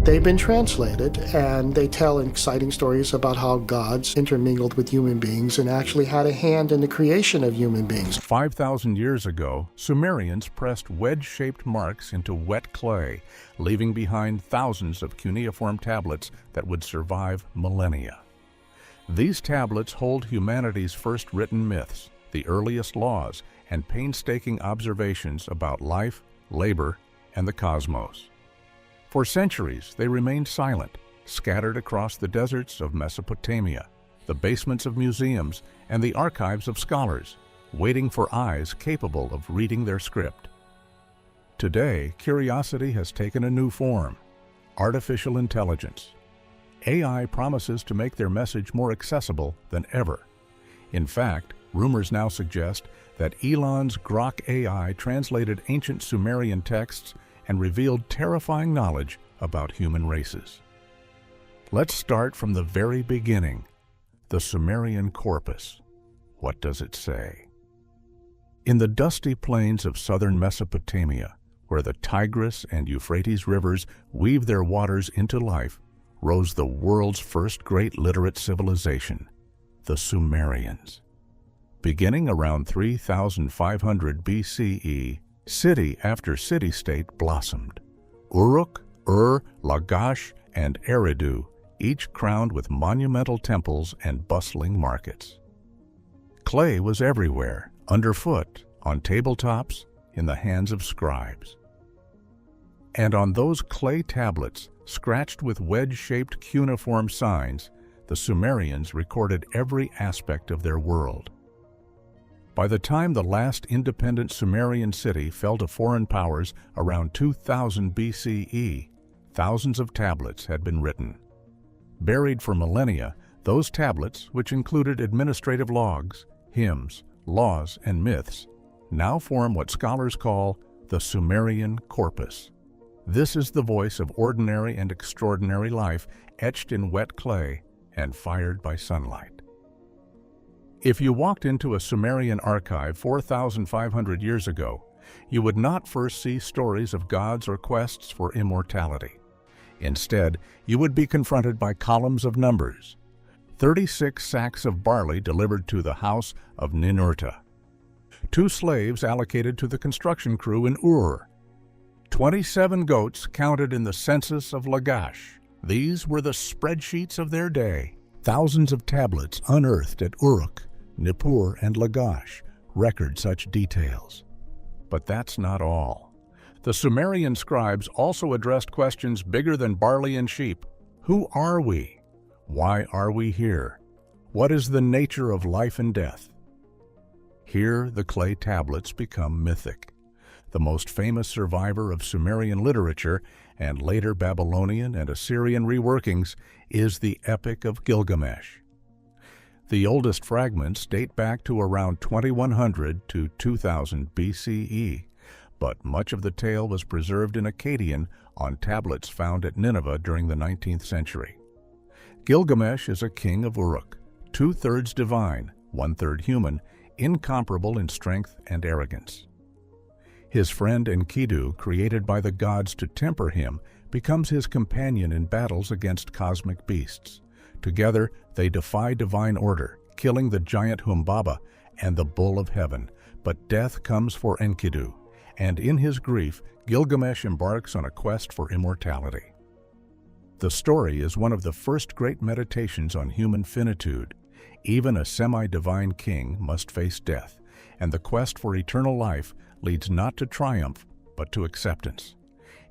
They've been translated, and they tell exciting stories about how gods intermingled with human beings and actually had a hand in the creation of human beings. 5,000 years ago, Sumerians pressed wedge-shaped marks into wet clay, leaving behind thousands of cuneiform tablets that would survive millennia. These tablets hold humanity's first written myths, the earliest laws, and painstaking observations about life, labor, and the cosmos. For centuries, they remained silent, scattered across the deserts of Mesopotamia, the basements of museums, and the archives of scholars, waiting for eyes capable of reading their script. Today, curiosity has taken a new form: artificial intelligence. AI promises to make their message more accessible than ever. In fact, rumors now suggest that Elon's Grok AI translated ancient Sumerian texts and revealed terrifying knowledge about human races. Let's start from the very beginning. The Sumerian corpus. What does it say? In the dusty plains of southern Mesopotamia, where the Tigris and Euphrates rivers weave their waters into life, rose the world's first great literate civilization, the Sumerians. Beginning around 3,500 BCE, city after city-state blossomed. Uruk, Lagash, and Eridu, each crowned with monumental temples and bustling markets. Clay was everywhere, underfoot, on tabletops, in the hands of scribes. And on those clay tablets, scratched with wedge-shaped cuneiform signs, the Sumerians recorded every aspect of their world. By the time the last independent Sumerian city fell to foreign powers around 2000 BCE, thousands of tablets had been written. Buried for millennia, those tablets, which included administrative logs, hymns, laws, and myths, now form what scholars call the Sumerian corpus. This is the voice of ordinary and extraordinary life etched in wet clay and fired by sunlight. If you walked into a Sumerian archive 4,500 years ago, you would not first see stories of gods or quests for immortality. Instead, you would be confronted by columns of numbers. 36 sacks of barley delivered to the house of Ninurta. 2 slaves allocated to the construction crew in Ur. 27 goats counted in the census of Lagash. These were the spreadsheets of their day. Thousands of tablets unearthed at Uruk, Nippur, and Lagash record such details. But that's not all. The Sumerian scribes also addressed questions bigger than barley and sheep. Who are we? Why are we here? What is the nature of life and death? Here, the clay tablets become mythic. The most famous survivor of Sumerian literature, and later Babylonian and Assyrian reworkings, is the Epic of Gilgamesh. The oldest fragments date back to around 2100 to 2000 BCE, but much of the tale was preserved in Akkadian on tablets found at Nineveh during the 19th century. Gilgamesh is a king of Uruk, 2/3 divine, 1/3 human, incomparable in strength and arrogance. His friend Enkidu, created by the gods to temper him, becomes his companion in battles against cosmic beasts. Together, they defy divine order, killing the giant Humbaba and the bull of heaven. But death comes for Enkidu, and in his grief, Gilgamesh embarks on a quest for immortality. The story is one of the first great meditations on human finitude. Even a semi-divine king must face death, and the quest for eternal life leads not to triumph, but to acceptance.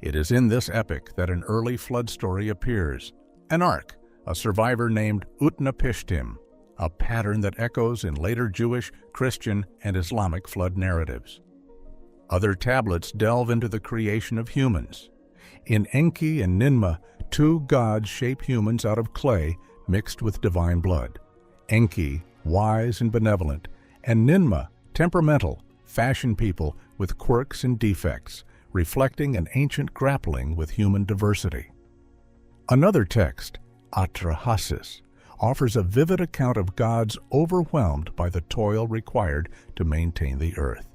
It is in this epic that an early flood story appears, an ark, a survivor named Utnapishtim, a pattern that echoes in later Jewish, Christian, and Islamic flood narratives. Other tablets delve into the creation of humans. In Enki and Ninmah, 2 gods shape humans out of clay mixed with divine blood. Enki, wise and benevolent, and Ninmah, temperamental, fashion people with quirks and defects, reflecting an ancient grappling with human diversity. Another text, Atrahasis, offers a vivid account of gods overwhelmed by the toil required to maintain the earth.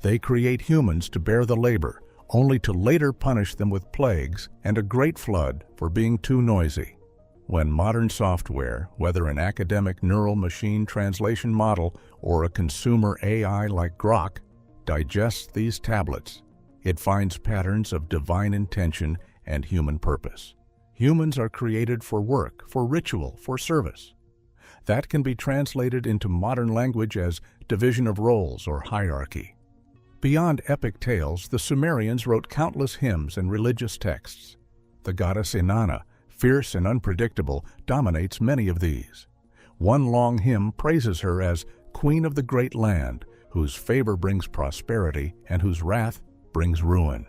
They create humans to bear the labor, only to later punish them with plagues and a great flood for being too noisy. When modern software, whether an academic neural machine translation model or a consumer AI like Grok, digests these tablets, it finds patterns of divine intention and human purpose. Humans are created for work, for ritual, for service. That can be translated into modern language as division of roles or hierarchy. Beyond epic tales, the Sumerians wrote countless hymns and religious texts. The goddess Inanna, fierce and unpredictable, dominates many of these. One long hymn praises her as Queen of the Great Land, whose favor brings prosperity and whose wrath brings ruin.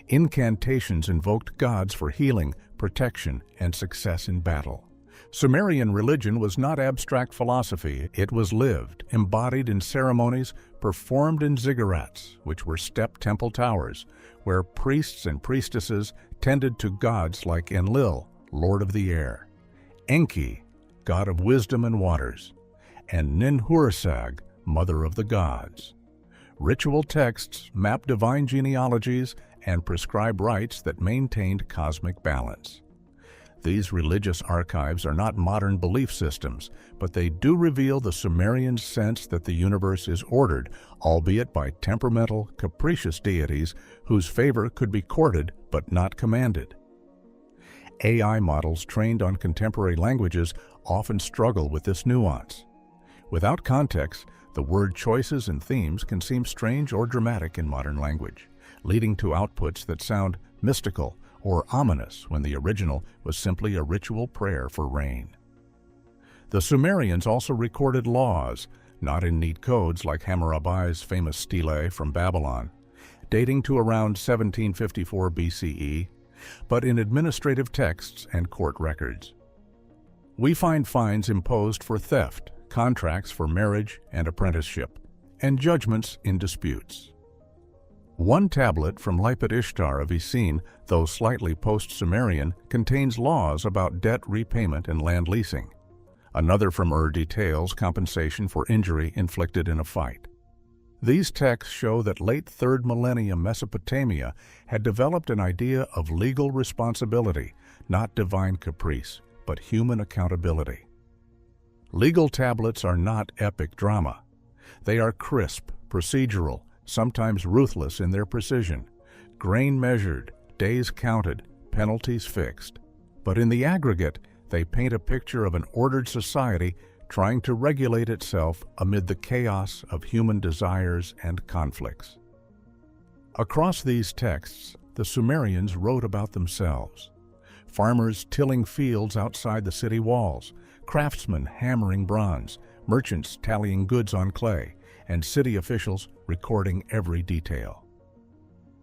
Incantations invoked gods for healing, protection, and success in battle. Sumerian religion was not abstract philosophy. It was lived, embodied in ceremonies, performed in ziggurats, which were step temple towers, where priests and priestesses tended to gods like Enlil, Lord of the Air, Enki, god of wisdom and waters, and Ninhursag, mother of the gods. Ritual texts map divine genealogies and prescribe rites that maintained cosmic balance. These religious archives are not modern belief systems, but they do reveal the Sumerians' sense that the universe is ordered, albeit by temperamental, capricious deities whose favor could be courted but not commanded. AI models trained on contemporary languages often struggle with this nuance. Without context, the word choices and themes can seem strange or dramatic in modern language, leading to outputs that sound mystical or ominous when the original was simply a ritual prayer for rain. The Sumerians also recorded laws, not in neat codes like Hammurabi's famous stele from Babylon, dating to around 1754 BCE, but in administrative texts and court records. We find fines imposed for theft, contracts for marriage and apprenticeship, and judgments in disputes. One tablet from Lipet Ishtar of Essene, though slightly post-Sumerian, contains laws about debt repayment and land leasing. Another from Ur details compensation for injury inflicted in a fight. These texts show that late 3rd millennia Mesopotamia had developed an idea of legal responsibility, not divine caprice, but human accountability. Legal tablets are not epic drama. They are crisp, procedural, sometimes ruthless in their precision, grain measured, days counted, penalties fixed. But in the aggregate, they paint a picture of an ordered society trying to regulate itself amid the chaos of human desires and conflicts. Across these texts, the Sumerians wrote about themselves. Farmers tilling fields outside the city walls, craftsmen hammering bronze, merchants tallying goods on clay, and city officials recording every detail.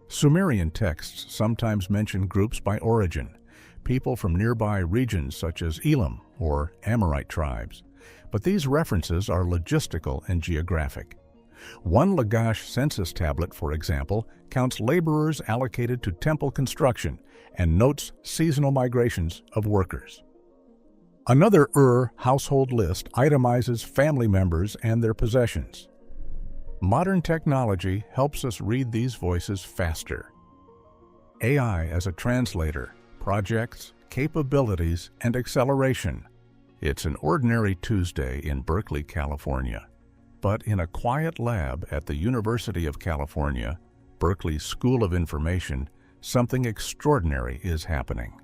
Sumerian texts sometimes mention groups by origin, people from nearby regions such as Elon or Amorite tribes, but these references are logistical and geographic. One Lagash census tablet, for example, counts laborers allocated to temple construction and notes seasonal migrations of workers. Another Ur household list itemizes family members and their possessions. Modern technology helps us read these voices faster. AI as a translator, projects, capabilities, and acceleration. It's an ordinary Tuesday in Berkeley, California. But in a quiet lab at the University of California, Berkeley's School of Information, something extraordinary is happening.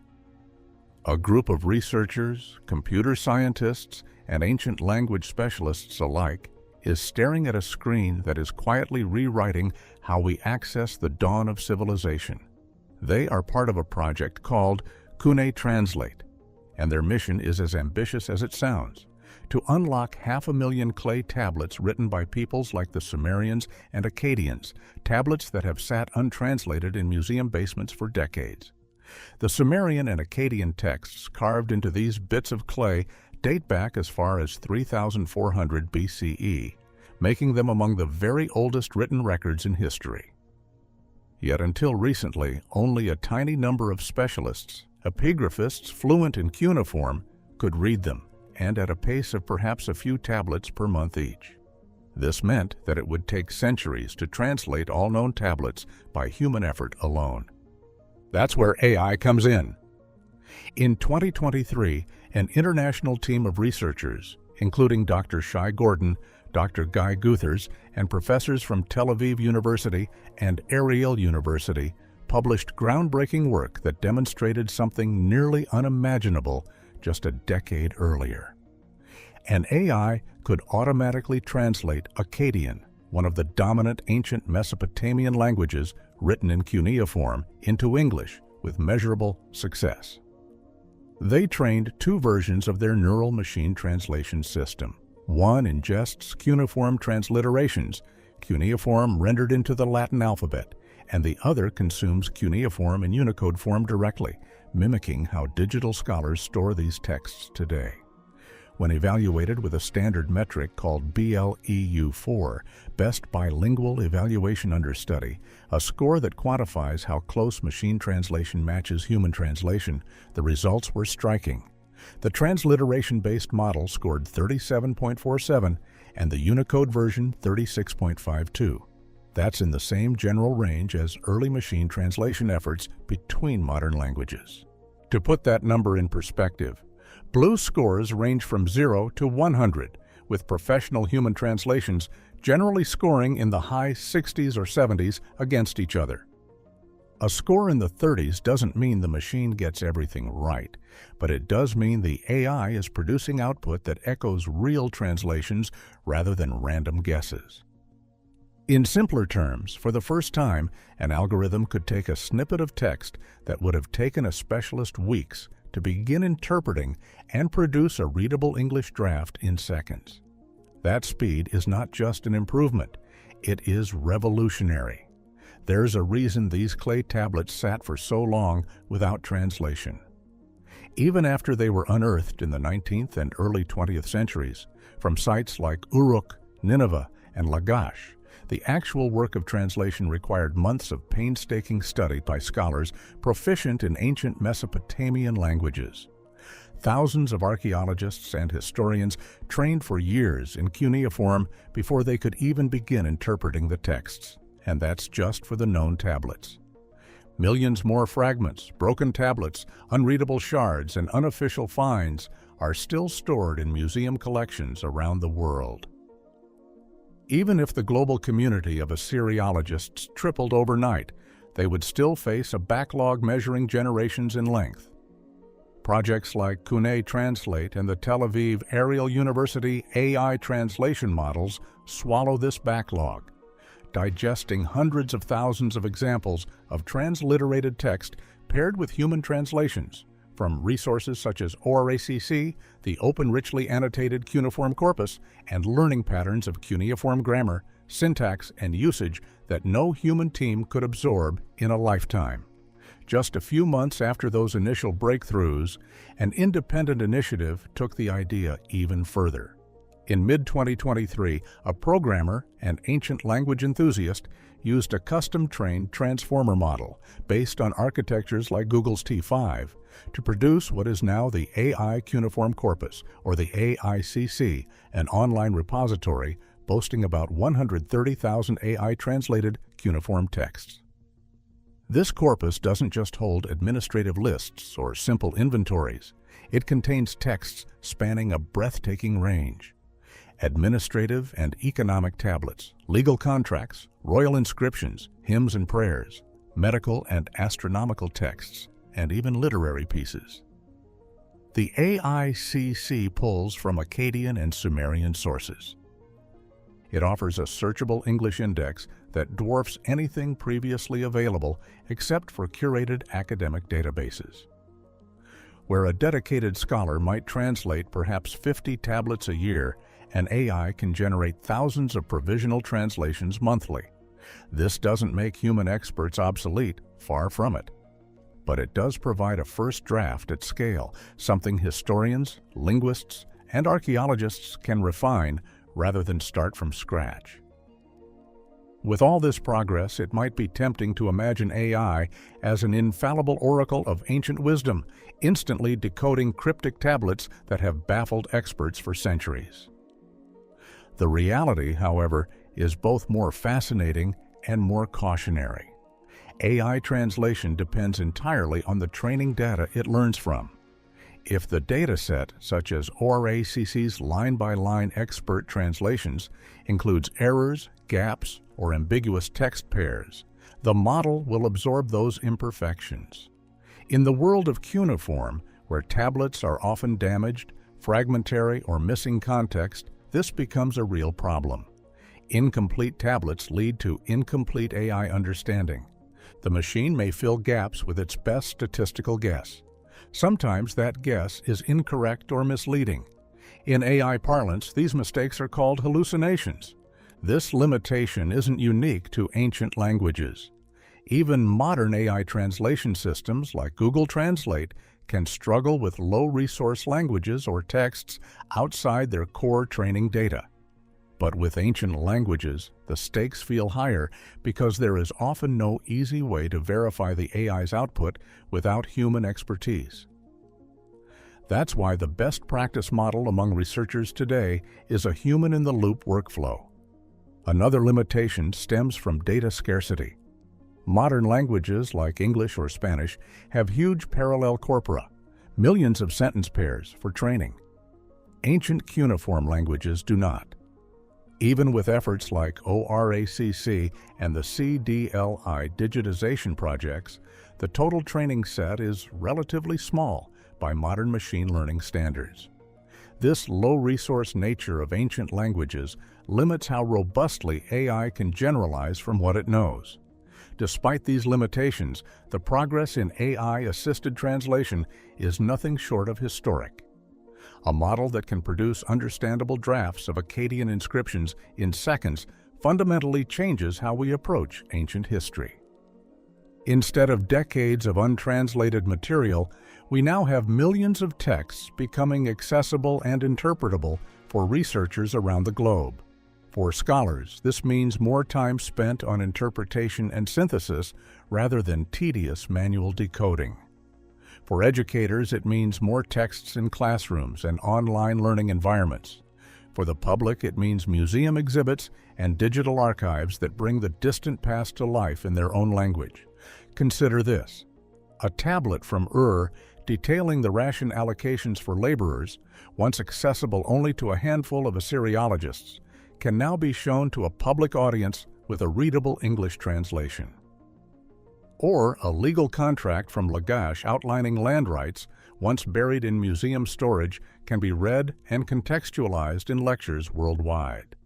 A group of researchers, computer scientists, and ancient language specialists alike is staring at a screen that is quietly rewriting how we access the dawn of civilization. They are part of a project called Translate, and their mission is as ambitious as it sounds: to unlock 500,000 clay tablets written by peoples like the Sumerians and Akkadians, tablets that have sat untranslated in museum basements for decades. The Sumerian and Akkadian texts carved into these bits of clay date back as far as 3,400 BCE, making them among the very oldest written records in history. Yet until recently, only a tiny number of specialists, epigraphists fluent in cuneiform, could read them, and at a pace of perhaps a few tablets per month each. This meant that it would take centuries to translate all known tablets by human effort alone. That's where AI comes in. In 2023, an international team of researchers, including Dr. Shai Gordon, Dr. Guy Guthers, and professors from Tel Aviv University and Ariel University, published groundbreaking work that demonstrated something nearly unimaginable just a decade earlier. An AI could automatically translate Akkadian, one of the dominant ancient Mesopotamian languages written in cuneiform, into English with measurable success. They trained two versions of their neural machine translation system. One ingests cuneiform transliterations, cuneiform rendered into the Latin alphabet, and the other consumes cuneiform in Unicode form directly, mimicking how digital scholars store these texts today. When evaluated with a standard metric called BLEU4, Best Bilingual Evaluation Understudy, a score that quantifies how close machine translation matches human translation, the results were striking. The transliteration-based model scored 37.47 and the Unicode version 36.52. That's in the same general range as early machine translation efforts between modern languages. To put that number in perspective, Blue scores range from 0 to 100, with professional human translations generally scoring in the high 60s or 70s against each other. A score in the 30s doesn't mean the machine gets everything right, but it does mean the AI is producing output that echoes real translations rather than random guesses. In simpler terms, for the first time, an algorithm could take a snippet of text that would have taken a specialist weeks to begin interpreting and produce a readable English draft in seconds. That speed is not just an improvement, it is revolutionary. There's a reason these clay tablets sat for so long without translation. Even after they were unearthed in the 19th and early 20th centuries, from sites like Uruk, Nineveh, and Lagash, the actual work of translation required months of painstaking study by scholars proficient in ancient Mesopotamian languages. Thousands of archaeologists and historians trained for years in cuneiform before they could even begin interpreting the texts, and that's just for the known tablets. Millions more fragments, broken tablets, unreadable shards, and unofficial finds are still stored in museum collections around the world. Even if the global community of Assyriologists tripled overnight, they would still face a backlog measuring generations in length. Projects like Cunei Translate and the Tel Aviv Ariel University AI translation models swallow this backlog, digesting hundreds of thousands of examples of transliterated text paired with human translations from resources such as ORACC, the Open Richly Annotated Cuneiform Corpus, and learning patterns of cuneiform grammar, syntax, and usage that no human team could absorb in a lifetime. Just a few months after those initial breakthroughs, an independent initiative took the idea even further. In mid-2023, a programmer and ancient language enthusiast used a custom-trained transformer model based on architectures like Google's T5 to produce what is now the AI Cuneiform Corpus, or the AICC, an online repository boasting about 130,000 AI-translated cuneiform texts. This corpus doesn't just hold administrative lists or simple inventories. It contains texts spanning a breathtaking range. Administrative and economic tablets, legal contracts, royal inscriptions, hymns and prayers, medical and astronomical texts, and even literary pieces. The AICC pulls from Akkadian and Sumerian sources. It offers a searchable English index that dwarfs anything previously available except for curated academic databases. Where a dedicated scholar might translate perhaps 50 tablets a year, an AI can generate thousands of provisional translations monthly. This doesn't make human experts obsolete, far from it. But it does provide a first draft at scale, something historians, linguists, and archaeologists can refine rather than start from scratch. With all this progress, it might be tempting to imagine AI as an infallible oracle of ancient wisdom, instantly decoding cryptic tablets that have baffled experts for centuries. The reality, however, is both more fascinating and more cautionary. AI translation depends entirely on the training data it learns from. If the dataset, such as ORACC's line-by-line expert translations, includes errors, gaps, or ambiguous text pairs, the model will absorb those imperfections. In the world of cuneiform, where tablets are often damaged, fragmentary, or missing context, this becomes a real problem. Incomplete tablets lead to incomplete AI understanding. The machine may fill gaps with its best statistical guess. Sometimes that guess is incorrect or misleading. In AI parlance, these mistakes are called hallucinations. This limitation isn't unique to ancient languages. Even modern AI translation systems like Google Translate can struggle with low-resource languages or texts outside their core training data. But with ancient languages, the stakes feel higher because there is often no easy way to verify the AI's output without human expertise. That's why the best practice model among researchers today is a human-in-the-loop workflow. Another limitation stems from data scarcity. Modern languages like English or Spanish have huge parallel corpora, millions of sentence pairs for training. Ancient cuneiform languages do not. Even with efforts like ORACC and the CDLI digitization projects, the total training set is relatively small by modern machine learning standards. This low-resource nature of ancient languages limits how robustly AI can generalize from what it knows. Despite these limitations, the progress in AI-assisted translation is nothing short of historic. A model that can produce understandable drafts of Akkadian inscriptions in seconds fundamentally changes how we approach ancient history. Instead of decades of untranslated material, we now have millions of texts becoming accessible and interpretable for researchers around the globe. For scholars, this means more time spent on interpretation and synthesis rather than tedious manual decoding. For educators, it means more texts in classrooms and online learning environments. For the public, it means museum exhibits and digital archives that bring the distant past to life in their own language. Consider this: a tablet from Ur detailing the ration allocations for laborers, once accessible only to a handful of Assyriologists, can now be shown to a public audience with a readable English translation. Or a legal contract from Lagash outlining land rights, once buried in museum storage, can be read and contextualized in lectures worldwide.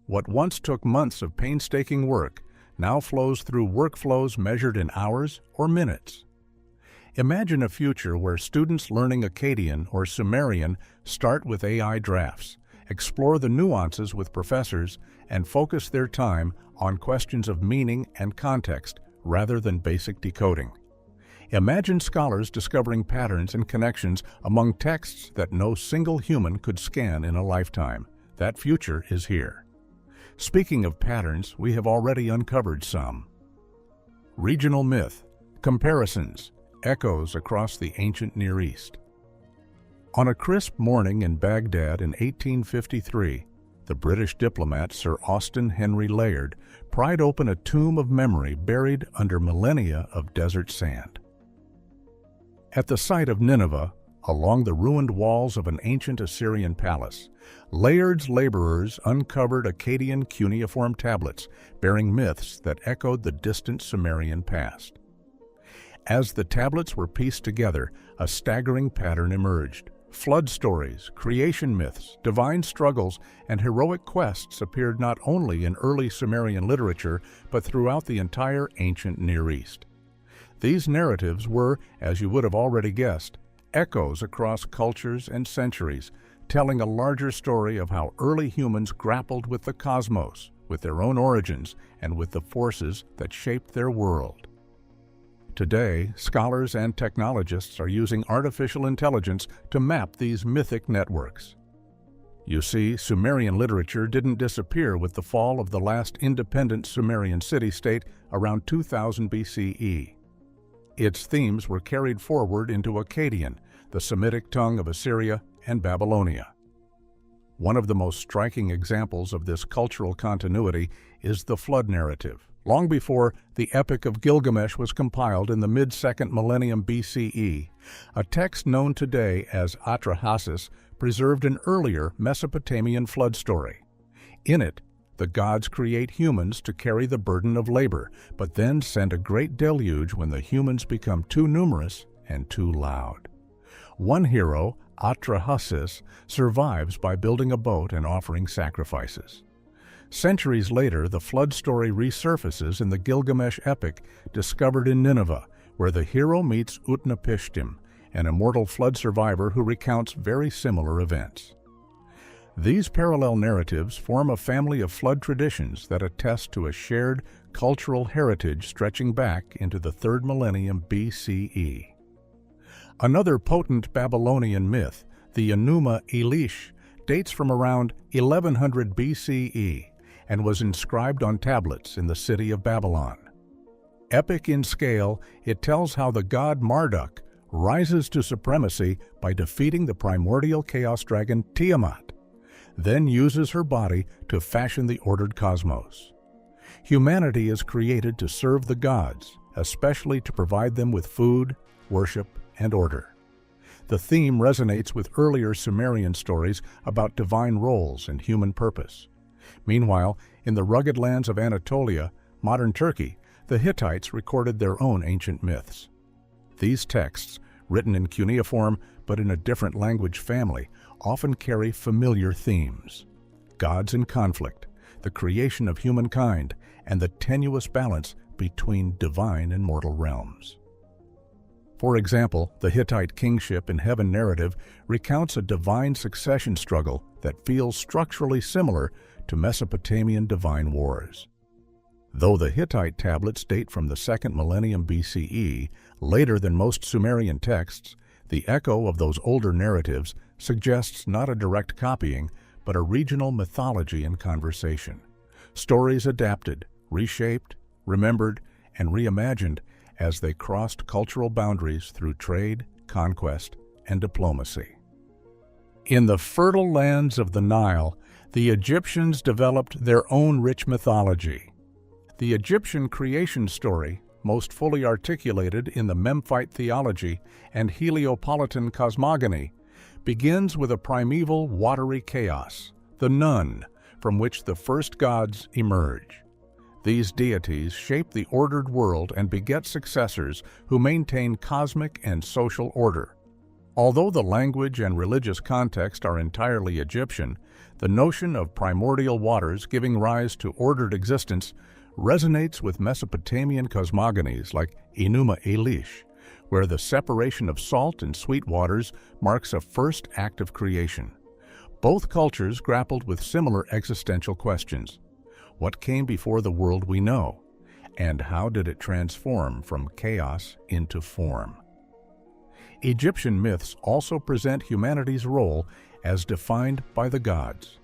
What once took months of painstaking work now flows through workflows measured in hours or minutes. Imagine a future where students learning Akkadian or Sumerian start with AI drafts, explore the nuances with professors, and focus their time on questions of meaning and context rather than basic decoding. Imagine scholars discovering patterns and connections among texts that no single human could scan in a lifetime. That future is here. Speaking of patterns, we have already uncovered some. Regional myth, comparisons, echoes across the ancient Near East. On a crisp morning in Baghdad in 1853, the British diplomat Sir Austen Henry Layard pried open a tomb of memory buried under millennia of desert sand. At the site of Nineveh, along the ruined walls of an ancient Assyrian palace, Layard's laborers uncovered Akkadian cuneiform tablets bearing myths that echoed the distant Sumerian past. As the tablets were pieced together, a staggering pattern emerged. Flood stories, creation myths, divine struggles, and heroic quests appeared not only in early Sumerian literature, but throughout the entire ancient Near East. These narratives were, as you would have already guessed, echoes across cultures and centuries, telling a larger story of how early humans grappled with the cosmos, with their own origins, and with the forces that shaped their world. Today, scholars and technologists are using artificial intelligence to map these mythic networks. You see, Sumerian literature didn't disappear with the fall of the last independent Sumerian city-state around 2000 BCE. Its themes were carried forward into Akkadian, the Semitic tongue of Assyria and Babylonia. One of the most striking examples of this cultural continuity is the flood narrative. Long before the Epic of Gilgamesh was compiled in the mid-2nd millennium BCE, a text known today as Atrahasis preserved an earlier Mesopotamian flood story. In it, the gods create humans to carry the burden of labor, but then send a great deluge when the humans become too numerous and too loud. One hero, Atrahasis, survives by building a boat and offering sacrifices. Centuries later, the flood story resurfaces in the Gilgamesh epic discovered in Nineveh, where the hero meets Utnapishtim, an immortal flood survivor who recounts very similar events. These parallel narratives form a family of flood traditions that attest to a shared cultural heritage stretching back into the 3rd millennium BCE. Another potent Babylonian myth, the Enuma Elish, dates from around 1100 BCE and was inscribed on tablets in the city of Babylon. Epic in scale, it tells how the god Marduk rises to supremacy by defeating the primordial chaos dragon Tiamat, then uses her body to fashion the ordered cosmos. Humanity is created to serve the gods, especially to provide them with food, worship, and order. The theme resonates with earlier Sumerian stories about divine roles and human purpose. Meanwhile, in the rugged lands of Anatolia, modern Turkey, the Hittites recorded their own ancient myths. These texts, written in cuneiform but in a different language family, often carry familiar themes: gods in conflict, the creation of humankind, and the tenuous balance between divine and mortal realms. For example, the Hittite kingship in heaven narrative recounts a divine succession struggle that feels structurally similar to Mesopotamian divine wars. Though the Hittite tablets date from the 2nd millennium BCE, later than most Sumerian texts, the echo of those older narratives suggests not a direct copying, but a regional mythology and conversation. Stories adapted, reshaped, remembered, and reimagined as they crossed cultural boundaries through trade, conquest, and diplomacy. In the fertile lands of the Nile, the Egyptians developed their own rich mythology. The Egyptian creation story, most fully articulated in the Memphite theology and Heliopolitan cosmogony, begins with a primeval watery chaos, the Nun, from which the first gods emerge. These deities shape the ordered world and beget successors who maintain cosmic and social order. Although the language and religious context are entirely Egyptian, the notion of primordial waters giving rise to ordered existence resonates with Mesopotamian cosmogonies like Enuma Elish, where the separation of salt and sweet waters marks a first act of creation. Both cultures grappled with similar existential questions. What came before the world we know, and how did it transform from chaos into form? Egyptian myths also present humanity's role as defined by the gods.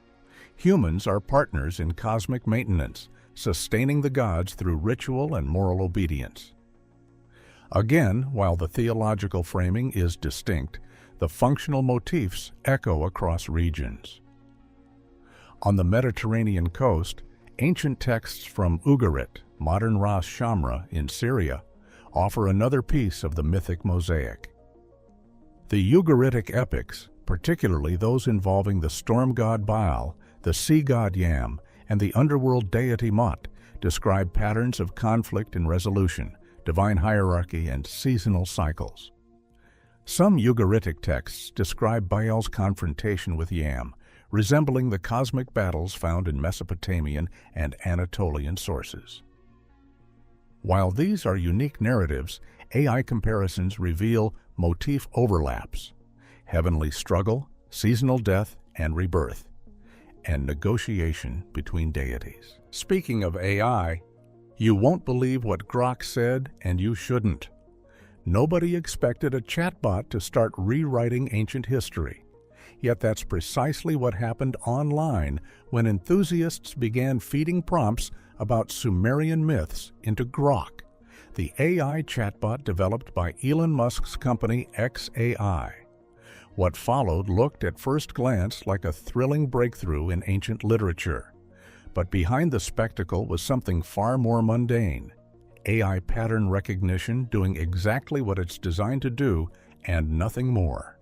Humans are partners in cosmic maintenance, sustaining the gods through ritual and moral obedience. Again, while the theological framing is distinct, the functional motifs echo across regions. On the Mediterranean coast, ancient texts from Ugarit, modern Ras Shamra in Syria, offer another piece of the mythic mosaic. The Ugaritic epics, particularly those involving the storm god Baal, the sea god Yam, and the underworld deity Mot, describe patterns of conflict and resolution, divine hierarchy, and seasonal cycles. Some Ugaritic texts describe Baal's confrontation with Yam, resembling the cosmic battles found in Mesopotamian and Anatolian sources. While these are unique narratives, AI comparisons reveal motif overlaps: heavenly struggle, seasonal death and rebirth, and negotiation between deities. Speaking of AI, you won't believe what Grok said, and you shouldn't. Nobody expected a chatbot to start rewriting ancient history. Yet that's precisely what happened online when enthusiasts began feeding prompts about Sumerian myths into Grok, the AI chatbot developed by Elon Musk's company xAI. What followed looked at first glance like a thrilling breakthrough in ancient literature. But behind the spectacle was something far more mundane: AI pattern recognition doing exactly what it's designed to do and nothing more.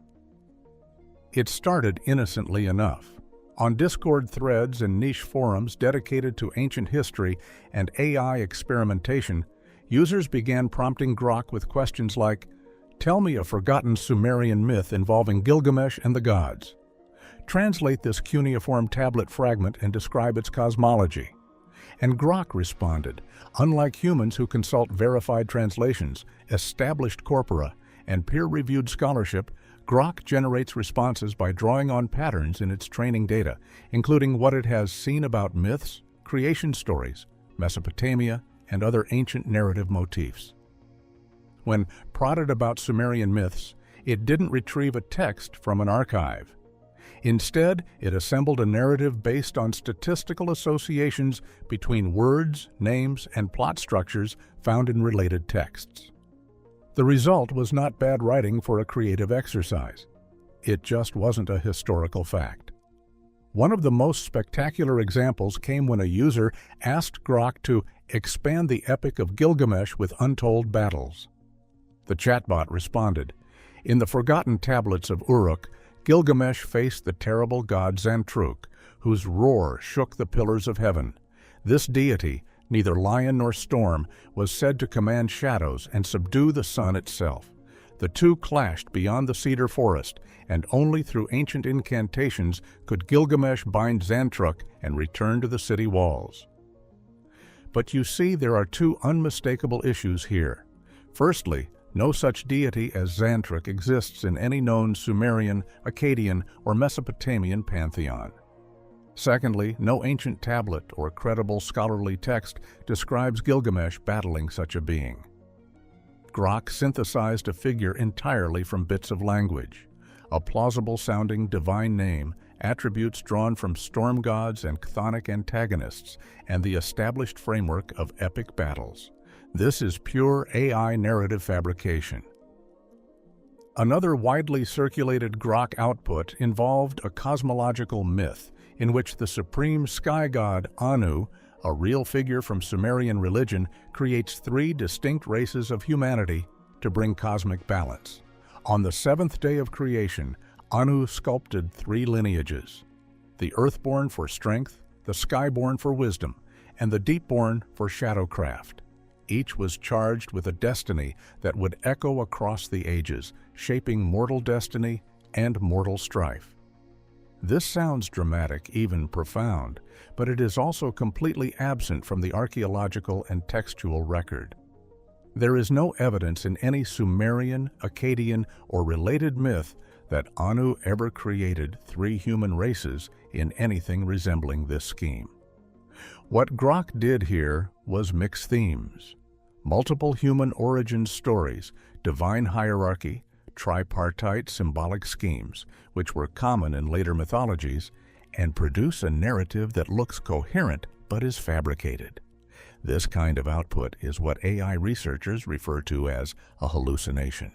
It started innocently enough. On Discord threads and niche forums dedicated to ancient history and AI experimentation, users began prompting Grok with questions like, "Tell me a forgotten Sumerian myth involving Gilgamesh and the gods. Translate this cuneiform tablet fragment and describe its cosmology." And Grok responded, unlike humans who consult verified translations, established corpora, and peer-reviewed scholarship, Grok generates responses by drawing on patterns in its training data, including what it has seen about myths, creation stories, Mesopotamia, and other ancient narrative motifs. When prodded about Sumerian myths, it didn't retrieve a text from an archive. Instead, it assembled a narrative based on statistical associations between words, names, and plot structures found in related texts. The result was not bad writing for a creative exercise. It just wasn't a historical fact. One of the most spectacular examples came when a user asked Grok to expand the epic of Gilgamesh with untold battles. The chatbot responded, "In the forgotten tablets of Uruk, Gilgamesh faced the terrible god Zantruk, whose roar shook the pillars of heaven. This deity, neither lion nor storm, was said to command shadows and subdue the sun itself. The two clashed beyond the cedar forest, and only through ancient incantations could Gilgamesh bind Zantruk and return to the city walls." But you see, there are two unmistakable issues here. Firstly, no such deity as Zantruk exists in any known Sumerian, Akkadian, or Mesopotamian pantheon. Secondly, no ancient tablet or credible scholarly text describes Gilgamesh battling such a being. Grok synthesized a figure entirely from bits of language, a plausible-sounding divine name, attributes drawn from storm gods and chthonic antagonists, and the established framework of epic battles. This is pure AI narrative fabrication. Another widely circulated Grok output involved a cosmological myth in which the supreme sky god Anu, a real figure from Sumerian religion, creates three distinct races of humanity to bring cosmic balance. On the seventh day of creation, Anu sculpted three lineages: the earthborn for strength, the skyborn for wisdom, and the deepborn for shadowcraft. Each was charged with a destiny that would echo across the ages, shaping mortal destiny and mortal strife. This sounds dramatic, even profound, but it is also completely absent from the archaeological and textual record. There is no evidence in any Sumerian, Akkadian, or related myth that Anu ever created three human races in anything resembling this scheme. What Grok did here was mix themes: multiple human origin stories, divine hierarchy, tripartite symbolic schemes, which were common in later mythologies, and produce a narrative that looks coherent but is fabricated. This kind of output is what AI researchers refer to as a hallucination.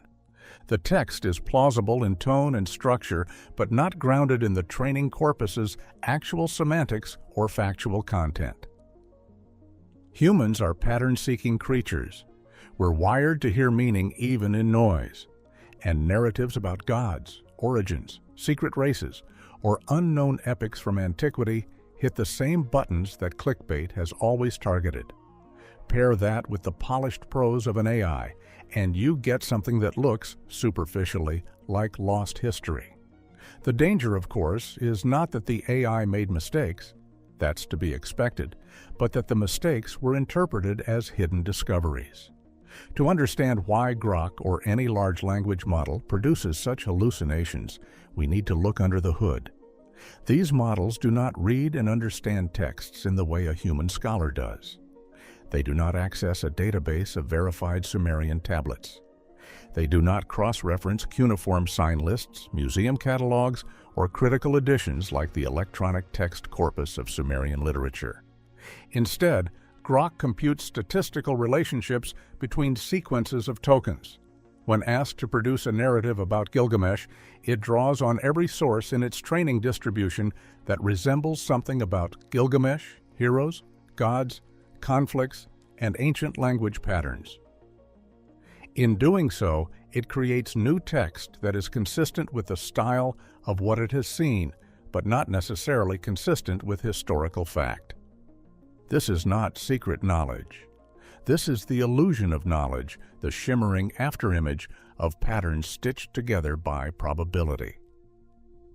The text is plausible in tone and structure, but not grounded in the training corpus's actual semantics or factual content. Humans are pattern-seeking creatures. We're wired to hear meaning even in noise. And narratives about gods, origins, secret races, or unknown epics from antiquity hit the same buttons that clickbait has always targeted. Pair that with the polished prose of an AI, and you get something that looks, superficially, like lost history. The danger, of course, is not that the AI made mistakes, that's to be expected, but that the mistakes were interpreted as hidden discoveries. To understand why Grok or any large language model produces such hallucinations, we need to look under the hood. These models do not read and understand texts in the way a human scholar does. They do not access a database of verified Sumerian tablets. They do not cross-reference cuneiform sign lists, museum catalogs, or critical editions like the electronic text corpus of Sumerian literature. Instead, Grok computes statistical relationships between sequences of tokens. When asked to produce a narrative about Gilgamesh, it draws on every source in its training distribution that resembles something about Gilgamesh, heroes, gods, conflicts, and ancient language patterns. In doing so, it creates new text that is consistent with the style of what it has seen, but not necessarily consistent with historical fact. This is not secret knowledge. This is the illusion of knowledge, the shimmering afterimage of patterns stitched together by probability.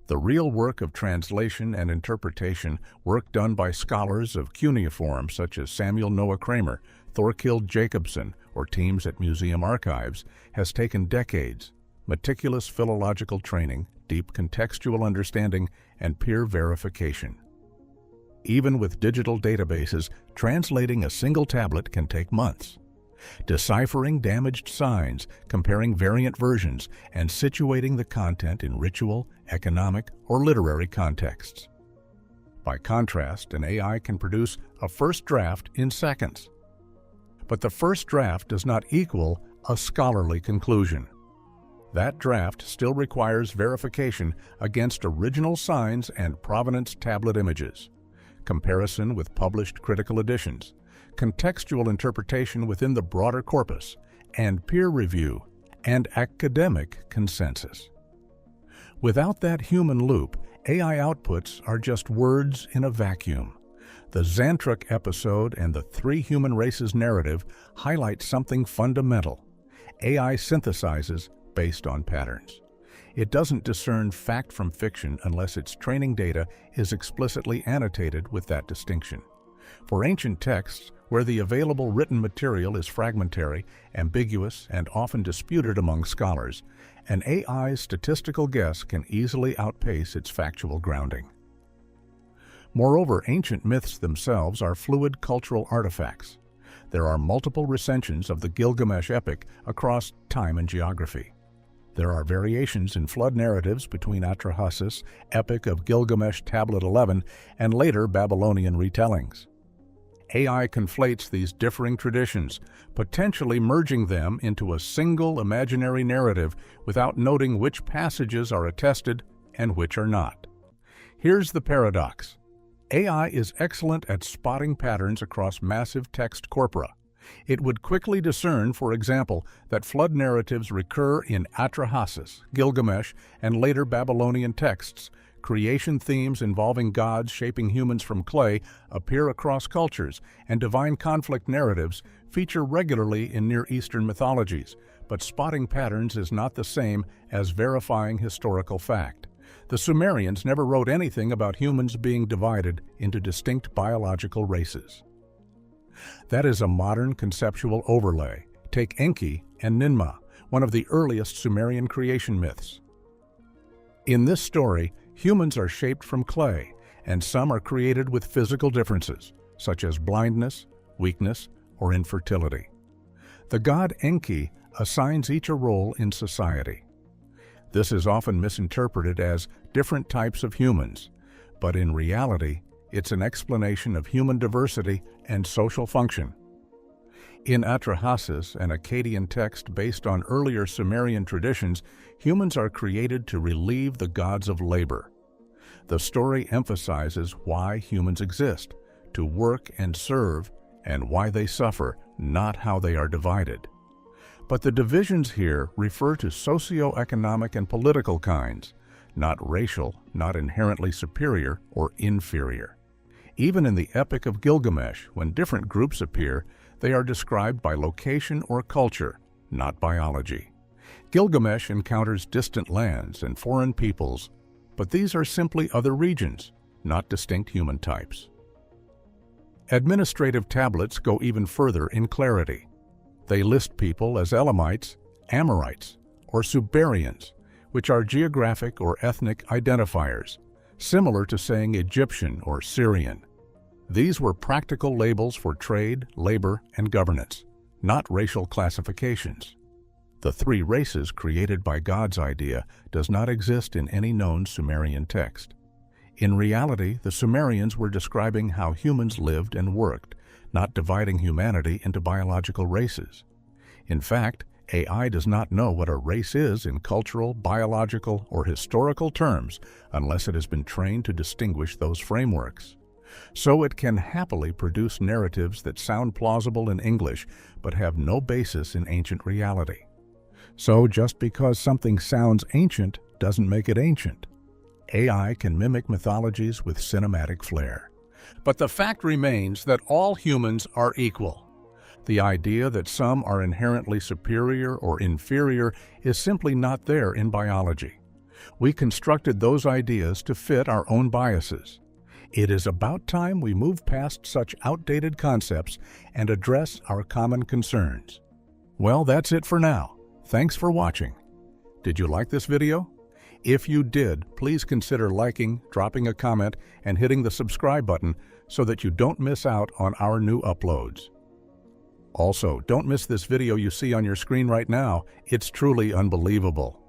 The real work of translation and interpretation, work done by scholars of cuneiform such as Samuel Noah Kramer, Thorkild Jacobson, or teams at museum archives, has taken decades, meticulous philological training, deep contextual understanding, and peer verification. Even with digital databases, translating a single tablet can take months. Deciphering damaged signs, comparing variant versions, and situating the content in ritual, economic, or literary contexts. By contrast, an AI can produce a first draft in seconds. But the first draft does not equal a scholarly conclusion. That draft still requires verification against original signs and provenance tablet images, comparison with published critical editions, contextual interpretation within the broader corpus, and peer review and academic consensus. Without that human loop, AI outputs are just words in a vacuum. The Xantruk episode and the Three Human Races narrative highlight something fundamental. AI synthesizes based on patterns. It doesn't discern fact from fiction unless its training data is explicitly annotated with that distinction. For ancient texts, where the available written material is fragmentary, ambiguous, and often disputed among scholars, an AI's statistical guess can easily outpace its factual grounding. Moreover, ancient myths themselves are fluid cultural artifacts. There are multiple recensions of the Gilgamesh epic across time and geography. There are variations in flood narratives between Atrahasis, Epic of Gilgamesh Tablet 11, and later Babylonian retellings. AI conflates these differing traditions, potentially merging them into a single imaginary narrative without noting which passages are attested and which are not. Here's the paradox. AI is excellent at spotting patterns across massive text corpora. It would quickly discern, for example, that flood narratives recur in Atrahasis, Gilgamesh, and later Babylonian texts. Creation themes involving gods shaping humans from clay appear across cultures, and divine conflict narratives feature regularly in Near Eastern mythologies. But spotting patterns is not the same as verifying historical fact. The Sumerians never wrote anything about humans being divided into distinct biological races. That is a modern conceptual overlay. Take Enki and Ninmah, one of the earliest Sumerian creation myths. In this story, humans are shaped from clay, and some are created with physical differences, such as blindness, weakness, or infertility. The god Enki assigns each a role in society. This is often misinterpreted as different types of humans, but in reality, it's an explanation of human diversity and social function. In Atrahasis, an Akkadian text based on earlier Sumerian traditions, humans are created to relieve the gods of labor. The story emphasizes why humans exist, to work and serve, and why they suffer, not how they are divided. But the divisions here refer to socio-economic and political kinds, not racial, not inherently superior or inferior. Even in the Epic of Gilgamesh, when different groups appear, they are described by location or culture, not biology. Gilgamesh encounters distant lands and foreign peoples, but these are simply other regions, not distinct human types. Administrative tablets go even further in clarity. They list people as Elamites, Amorites, or Sumerians, which are geographic or ethnic identifiers, similar to saying Egyptian or Syrian. These were practical labels for trade, labor, and governance, not racial classifications. The three races created by God's idea does not exist in any known Sumerian text. In reality, the Sumerians were describing how humans lived and worked, not dividing humanity into biological races. In fact, AI does not know what a race is in cultural, biological, or historical terms unless it has been trained to distinguish those frameworks. So it can happily produce narratives that sound plausible in English but have no basis in ancient reality. So just because something sounds ancient doesn't make it ancient. AI can mimic mythologies with cinematic flair. But the fact remains that all humans are equal. The idea that some are inherently superior or inferior is simply not there in biology. We constructed those ideas to fit our own biases. It is about time we move past such outdated concepts and address our common concerns. Well, that's it for now. Thanks for watching. Did you like this video? If you did, please consider liking, dropping a comment, and hitting the subscribe button so that you don't miss out on our new uploads. Also, don't miss this video you see on your screen right now. It's truly unbelievable.